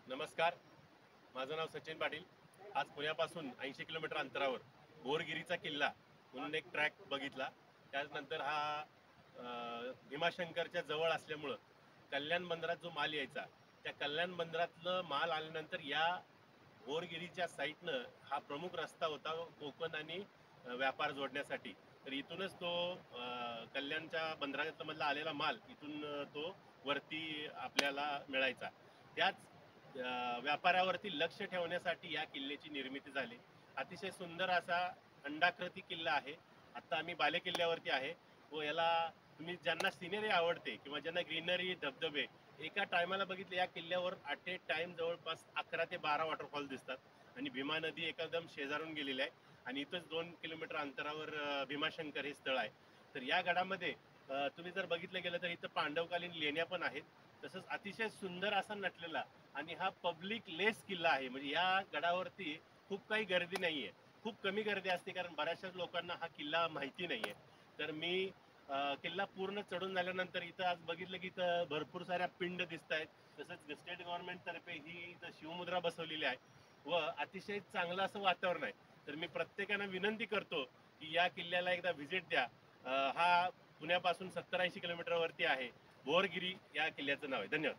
नमस्कार, माझं नाव सचिन पाटील. आज पुण्यापासून 80 किलोमीटर अंतरावर बोरगिरीचा किल्ला म्हणून एक ट्रॅक बघितला. त्यानंतर हा भीमाशंकरच्या जवळ असल्यामुळं कल्याण बंदरात जो माल यायचा, त्या कल्याण बंदरातलं माल आल्यानंतर या बोरगिरीच्या साईडनं हा प्रमुख रस्ता होता कोकण आणि व्यापार जोडण्यासाठी. तर इथूनच तो कल्याणच्या बंदरामधला आलेला माल इथून तो वरती आपल्याला मिळायचा. त्याच व्यापारावरती लक्ष ठेवण्यासाठी या किल्ल्याची निर्मिती झाली. अतिशय सुंदर असा अंडाकृती किल्ला आहे. आता आम्ही बाले किल्ल्यावरती आहे व याला तुम्ही ज्यांना सिनेरी आवडते किंवा ज्यांना ग्रीनरी धबधबे एका टायमाला बघितले, या किल्ल्यावर ॲट ए टाइम जवळपास 11 ते 12 वॉटरफॉल दिसतात आणि भीमा नदी एकदम शेजारून गेलेली आहे आणि इथंच 2 किलोमीटर अंतरावर भीमाशंकर हे स्थळ आहे. तर या गडामध्ये तुम्ही जर बघितलं गेलं तर इथं पांडवकालीन लेण्या पण आहेत. तसंच अतिशय सुंदर असा नटलेला आणि हा पब्लिक लेस किल्ला आहे. म्हणजे या गडावरती खूप काही गर्दी नाहीये, खूप कमी गर्दी असते कारण बऱ्याचशाच लोकांना हा किल्ला माहिती नाहीये. तर मी किल्ला पूर्ण चढून झाल्यानंतर इथं आज बघितलं की इथं भरपूर साऱ्या पिंड दिसत आहेत. तसंच स्टेट गव्हर्नमेंट तर्फे ही इथं शिवमुद्रा बसवलेली आहे व अतिशय चांगलं असं वातावरण आहे. तर मी प्रत्येकानं विनंती करतो की या किल्ल्याला एकदा व्हिजिट द्या. हा पुण्यापासून 70-80 किलोमीटरवरती आहे. बोरगिरी या किल्ल्याचं नाव आहे. धन्यवाद.